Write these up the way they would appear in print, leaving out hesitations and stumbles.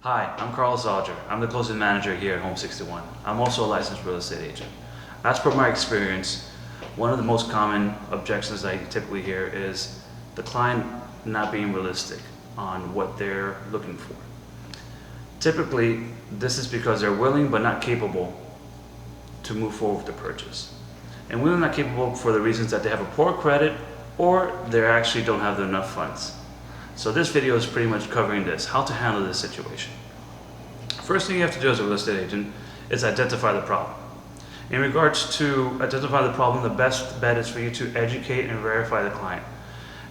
Hi, I'm Carlos Alger. I'm the closing manager here at Home 61. I'm also a licensed real estate agent. As per my experience, one of the most common objections I typically hear is the client not being realistic on what they're looking for. Typically, this is because they're willing but not capable to move forward with the purchase. And willing not capable for the reasons that they have a poor credit or they actually don't have enough funds. So this video is pretty much covering this, how to handle this situation. First thing you have to do as a real estate agent is identify the problem. In regards to identify the problem, the best bet is for you to educate and verify the client.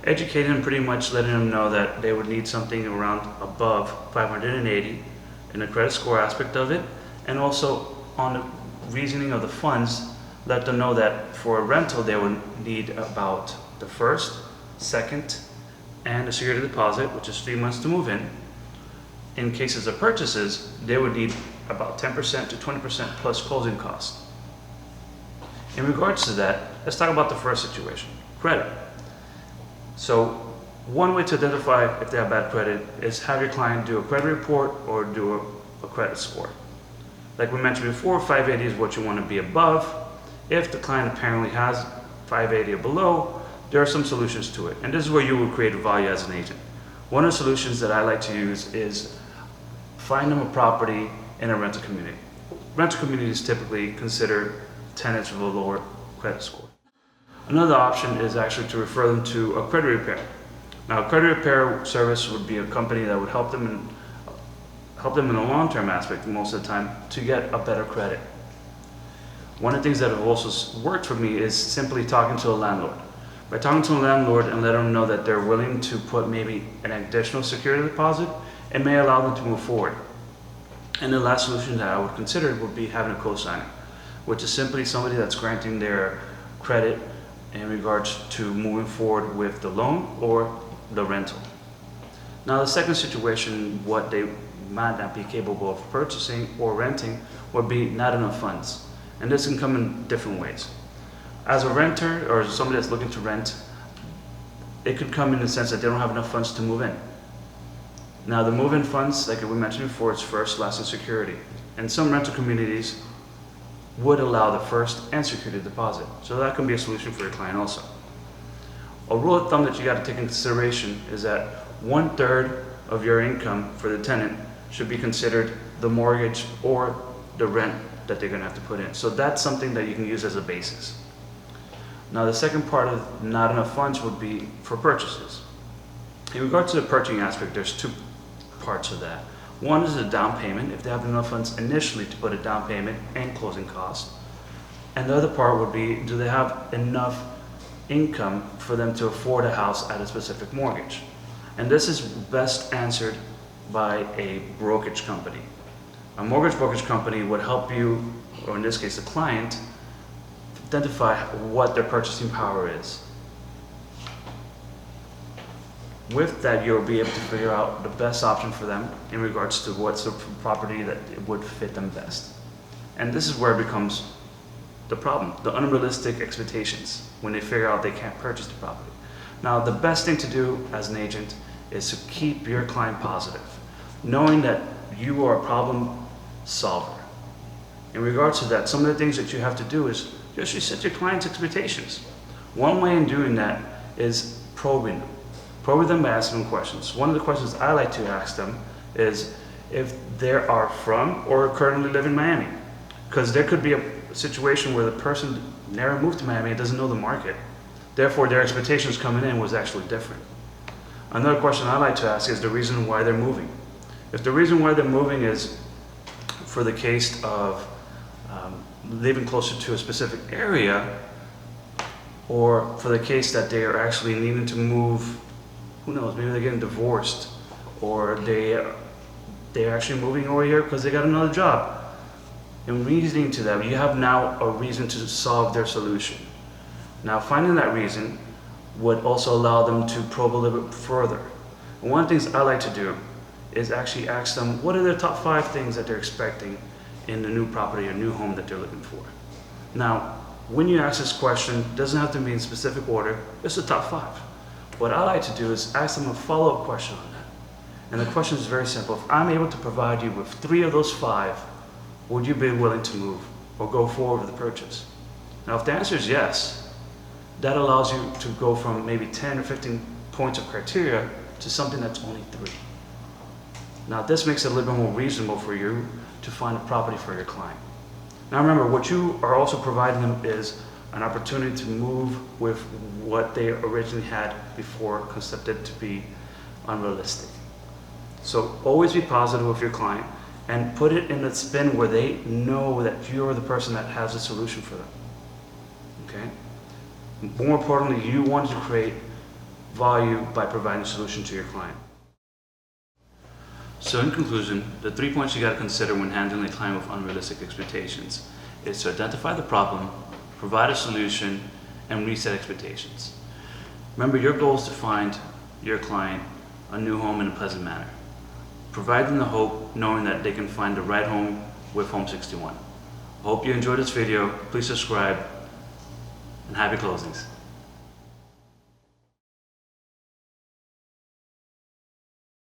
Educating them, pretty much letting them know that they would need something around above 580 in the credit score aspect of it, and also on the reasoning of the funds, let them know that for a rental they would need about the first, second, and a security deposit, which is 3 months to move in. In cases of purchases, they would need about 10% to 20% plus closing costs. In regards to that, let's talk about the first situation, credit. So one way to identify if they have bad credit is have your client do a credit report or do a credit score. Like we mentioned before, 580 is what you want to be above. If the client apparently has 580 or below, there are some solutions to it, and this is where you will create value as an agent. One of the solutions that I like to use is find them a property in a rental community. Rental communities typically consider tenants with a lower credit score. Another option is actually to refer them to a credit repair. Now, a credit repair service would be a company that would help them in a long-term aspect most of the time to get a better credit. One of the things that have also worked for me is simply talking to a landlord. By talking to a landlord and letting them know that they're willing to put maybe an additional security deposit, it may allow them to move forward. And the last solution that I would consider would be having a cosigner, which is simply somebody that's granting their credit in regards to moving forward with the loan or the rental. Now, the second situation, what they might not be capable of purchasing or renting, would be not enough funds. And this can come in different ways. As a renter or somebody that's looking to rent, it could come in the sense that they don't have enough funds to move in. Now, the move-in funds, like we mentioned before, it's first, last, and security. And some rental communities would allow the first and security deposit. So that can be a solution for your client also. A rule of thumb that you got to take into consideration is that 1/3 of your income for the tenant should be considered the mortgage or the rent that they're going to have to put in. So that's something that you can use as a basis. Now, the second part of not enough funds would be for purchases. In regards to the purchasing aspect, there's two parts of that. One is the down payment, if they have enough funds initially to put a down payment and closing costs. And the other part would be, do they have enough income for them to afford a house at a specific mortgage? And this is best answered by a brokerage company. A mortgage brokerage company would help you, or in this case, the client, identify what their purchasing power is. With that, you'll be able to figure out the best option for them in regards to what's the property that would fit them best. And this is where it becomes the problem, the unrealistic expectations when they figure out they can't purchase the property. Now, the best thing to do as an agent is to keep your client positive, knowing that you are a problem solver. In regards to that, some of the things that you have to do is just reset your client's expectations. One way in doing that is probing them. Probing them by asking them questions. One of the questions I like to ask them is if they are from or currently live in Miami. Because there could be a situation where the person never moved to Miami and doesn't know the market. Therefore, their expectations coming in was actually different. Another question I like to ask is the reason why they're moving. If the reason why they're moving is for the case of living closer to a specific area, or for the case that they are actually needing to move, who knows, maybe they're getting divorced, or they're actually moving over here because they got another job. In reasoning to that, you have now a reason to solve their solution. Now, finding that reason would also allow them to probe a little bit further. And one of the things I like to do is actually ask them, what are their top 5 things that they're expecting in the new property or new home that they're looking for? Now, when you ask this question, it doesn't have to be in specific order, it's the top 5. What I like to do is ask them a follow-up question on that. And the question is very simple. If I'm able to provide you with 3 of those 5, would you be willing to move or go forward with the purchase? Now, if the answer is yes, that allows you to go from maybe 10 or 15 points of criteria to something that's only 3. Now, this makes it a little bit more reasonable for you to find a property for your client. Now, remember, what you are also providing them is an opportunity to move with what they originally had before conceived to be unrealistic. So always be positive with your client and put it in a spin where they know that you're the person that has a solution for them. Okay? More importantly, you want to create value by providing a solution to your client. So in conclusion, the 3 points you got to consider when handling a client with unrealistic expectations is to identify the problem, provide a solution, and reset expectations. Remember, your goal is to find your client a new home in a pleasant manner. Provide them the hope, knowing that they can find the right home with Home 61. I hope you enjoyed this video. Please subscribe, and happy closings.